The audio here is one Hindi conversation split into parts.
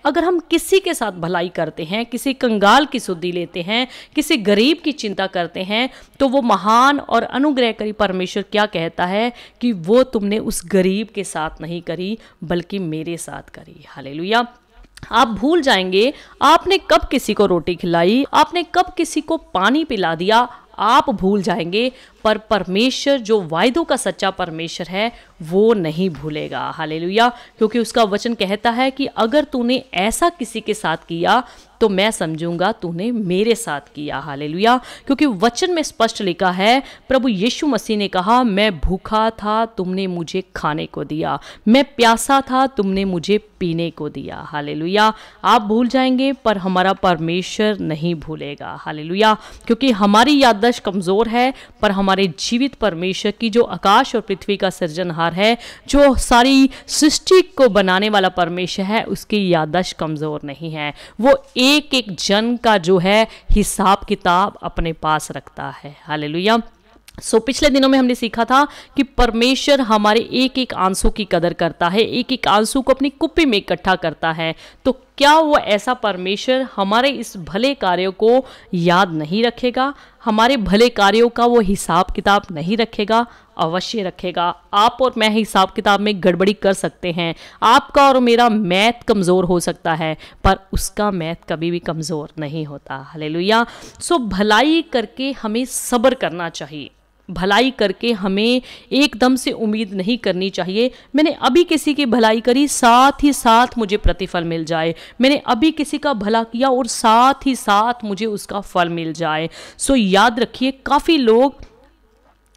अगर हम किसी के साथ भलाई करते हैं, किसी कंगाल की सुधि लेते हैं, किसी गरीब की चिंता करते हैं, तो वो महान और अनुग्रहकारी परमेश्वर क्या कहता है कि वो तुमने उस गरीब के साथ नहीं करी बल्कि मेरे साथ करी। हालेलुया। आप भूल जाएंगे आपने कब किसी को रोटी खिलाई, आपने कब किसी को पानी पिला दिया, आप भूल जाएंगे, पर परमेश्वर जो वायदों का सच्चा परमेश्वर है वो नहीं भूलेगा। हालेलुया। क्योंकि उसका वचन कहता है कि अगर तूने ऐसा किसी के साथ किया तो मैं समझूंगा तूने मेरे साथ किया। हालेलुया। क्योंकि वचन में स्पष्ट लिखा है, प्रभु यीशु मसीह ने कहा, मैं भूखा था तुमने मुझे खाने को दिया, मैं प्यासा था तुमने मुझे पीने को दिया। हालेलुया। आप भूल जाएंगे पर हमारा परमेश्वर नहीं भूलेगा। हालेलुया। क्योंकि हमारी याददाश्त कमजोर है, पर हमारे जीवित परमेश्वर की जो आकाश और पृथ्वी का सृजनहार है, जो सारी सृष्टि को बनाने वाला परमेश्वर है, उसकी याददाश्त कमजोर नहीं है। वो एक एक जन का जो है हिसाब किताब अपने पास रखता है। हालेलुया। पिछले दिनों में हमने सीखा था कि परमेश्वर हमारे एक एक आंसू की कदर करता है, एक एक आंसू को अपनी कुप्पी में इकट्ठा करता है। तो क्या वो ऐसा परमेश्वर हमारे इस भले कार्यों को याद नहीं रखेगा? हमारे भले कार्यों का वो हिसाब किताब नहीं रखेगा? अवश्य रखेगा। आप और मैं हिसाब किताब में गड़बड़ी कर सकते हैं, आपका और मेरा मैथ कमज़ोर हो सकता है, पर उसका मैथ कभी भी कमज़ोर नहीं होता। हालेलुया। भलाई करके हमें सब्र करना चाहिए, भलाई करके हमें एकदम से उम्मीद नहीं करनी चाहिए मैंने अभी किसी की भलाई करी साथ ही साथ मुझे प्रतिफल मिल जाए, मैंने अभी किसी का भला किया और साथ ही साथ मुझे उसका फल मिल जाए। याद रखिए, काफ़ी लोग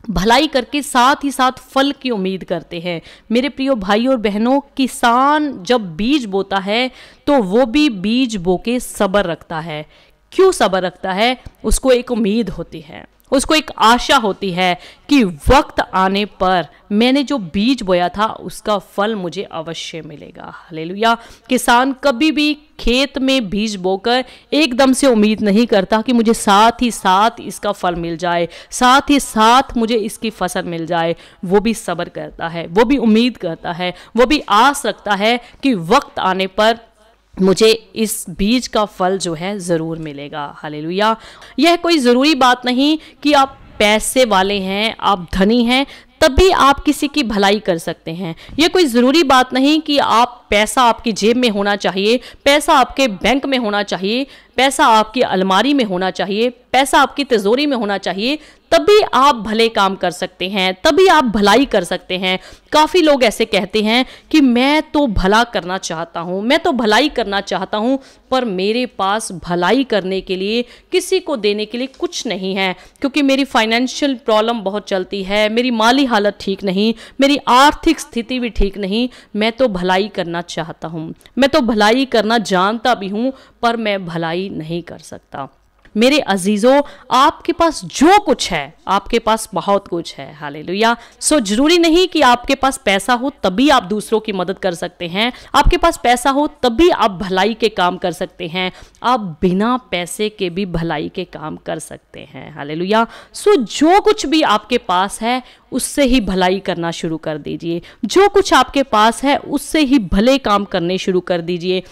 भलाई करके साथ ही साथ फल की उम्मीद करते हैं। मेरे प्रिय भाई और बहनों, किसान जब बीज बोता है तो वो भी बीज बो के सब्र रखता है। क्यों सब्र रखता है? उसको एक उम्मीद होती है, उसको एक आशा होती है कि वक्त आने पर मैंने जो बीज बोया था उसका फल मुझे अवश्य मिलेगा। हालेलुया। किसान कभी भी खेत में बीज बोकर एकदम से उम्मीद नहीं करता कि मुझे साथ ही साथ इसका फल मिल जाए, साथ ही साथ मुझे इसकी फसल मिल जाए। वो भी सब्र करता है, वो भी उम्मीद करता है, वो भी आस रखता है कि वक्त आने पर मुझे इस बीज का फल जो है ज़रूर मिलेगा। हालेलुया। यह कोई ज़रूरी बात नहीं कि आप पैसे वाले हैं, आप धनी हैं तभी आप किसी की भलाई कर सकते हैं। यह कोई ज़रूरी बात नहीं कि आप पैसा आपकी जेब में होना चाहिए, पैसा आपके बैंक में होना चाहिए, पैसा आपकी अलमारी में होना चाहिए, पैसा आपकी तिजोरी में होना चाहिए, तभी आप भले काम कर सकते हैं, तभी आप भलाई कर सकते हैं। काफ़ी लोग ऐसे कहते हैं कि मैं तो भला करना चाहता हूँ, मैं तो भलाई करना चाहता हूँ, पर मेरे पास भलाई करने के लिए, किसी को देने के लिए कुछ नहीं है, क्योंकि मेरी फाइनेंशियल प्रॉब्लम बहुत चलती है, मेरी माली हालत ठीक नहीं, मेरी आर्थिक स्थिति भी ठीक नहीं। मैं तो भलाई करना चाहता हूँ, मैं तो भलाई करना जानता भी हूँ, पर मैं भलाई नहीं कर सकता। मेरे अजीजों, आपके पास जो कुछ है, आपके पास बहुत कुछ है। हालेलुया। जरूरी नहीं कि आपके पास पैसा हो तभी आप दूसरों की मदद कर सकते हैं, आपके पास पैसा हो तभी आप भलाई के काम कर सकते हैं। आप बिना पैसे के भी भलाई के काम कर सकते हैं। हालेलुया। जो कुछ भी आपके पास है उससे ही भलाई करना शुरू कर दीजिए, जो कुछ आपके पास है उससे ही भले काम करने शुरू कर दीजिए।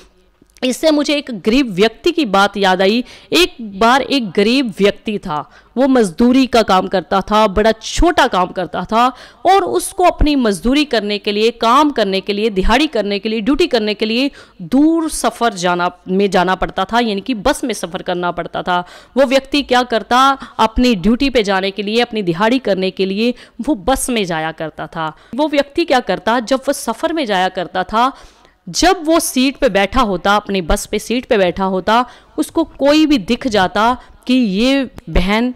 इससे मुझे एक गरीब व्यक्ति की बात याद आई। एक बार एक गरीब व्यक्ति था, वो मजदूरी का काम करता था, बड़ा छोटा काम करता था, और उसको अपनी मजदूरी करने के लिए, काम करने के लिए, दिहाड़ी करने के लिए, ड्यूटी करने के लिए दूर सफ़र जाना पड़ता था, यानी कि बस में सफ़र करना पड़ता था। वो व्यक्ति क्या करता, अपनी ड्यूटी पे जाने के लिए, अपनी दिहाड़ी करने के लिए वो बस में जाया करता था। वो व्यक्ति क्या करता, जब वो सफ़र में जाया करता था, जब वो सीट पे बैठा होता, अपनी बस पे सीट पे बैठा होता, उसको कोई भी दिख जाता कि ये बहन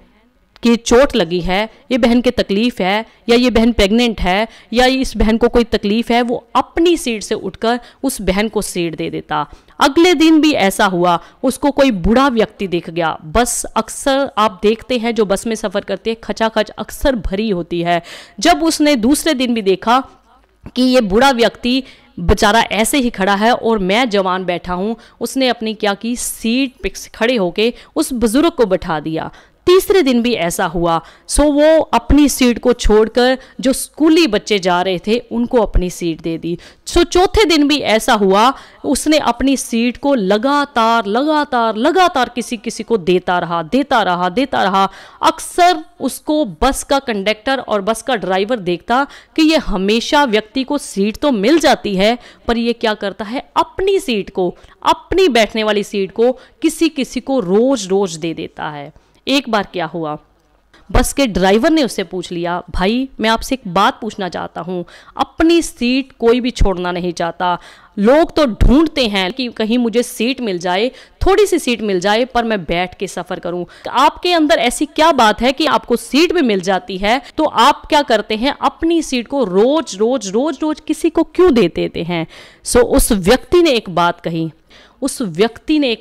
की चोट लगी है, ये बहन की तकलीफ़ है, या ये बहन प्रेग्नेंट है, या इस बहन को कोई तकलीफ़ है, वो अपनी सीट से उठकर उस बहन को सीट दे देता। अगले दिन भी ऐसा हुआ, उसको कोई बूढ़ा व्यक्ति दिख गया। बस अक्सर आप देखते हैं जो बस में सफ़र करते हैं, खचाखच अक्सर भरी होती है। जब उसने दूसरे दिन भी देखा कि ये बूढ़ा व्यक्ति बेचारा ऐसे ही खड़ा है और मैं जवान बैठा हूँ, उसने अपनी क्या की, सीट पे खड़े होके उस बुजुर्ग को बैठा दिया। तीसरे दिन भी ऐसा हुआ। सो वो अपनी सीट को छोड़कर जो स्कूली बच्चे जा रहे थे उनको अपनी सीट दे दी। सो चौथे दिन भी ऐसा हुआ, उसने अपनी सीट को लगातार लगातार लगातार किसी को देता रहा। अक्सर उसको बस का कंडक्टर और बस का ड्राइवर देखता कि ये हमेशा व्यक्ति को सीट तो मिल जाती है, पर ये क्या करता है, अपनी सीट को, अपनी बैठने वाली सीट को किसी को रोज रोज दे देता है। एक बार क्या हुआ, बस के ड्राइवर ने उससे पूछ लिया, भाई मैं आपसे एक बात पूछना चाहता हूँ, अपनी सीट कोई भी छोड़ना नहीं चाहता, लोग तो ढूंढते हैं कि कहीं मुझे सीट मिल जाए, थोड़ी सी सीट मिल जाए पर मैं बैठ के सफ़र करूं। आपके अंदर ऐसी क्या बात है कि आपको सीट भी मिल जाती है तो आप क्या करते हैं, अपनी सीट को रोज रोज किसी को क्यों दे देते हैं। सो उस व्यक्ति ने एक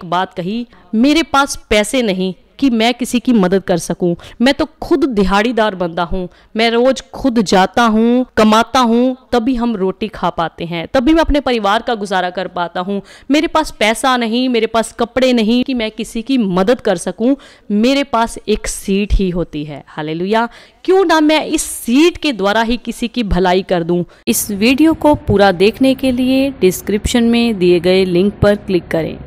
बात कही, मेरे पास पैसे नहीं कि मैं किसी की मदद कर सकूं, मैं तो खुद दिहाड़ीदार बंदा हूं, मैं रोज खुद जाता हूं, कमाता हूं, तभी हम रोटी खा पाते हैं, तभी मैं अपने परिवार का गुजारा कर पाता हूं। मेरे पास पैसा नहीं, मेरे पास कपड़े नहीं कि मैं किसी की मदद कर सकूं, मेरे पास एक सीट ही होती है। हालेलुया, क्यों ना मैं इस सीट के द्वारा ही किसी की भलाई कर दूं। इस वीडियो को पूरा देखने के लिए डिस्क्रिप्शन में दिए गए लिंक पर क्लिक करें।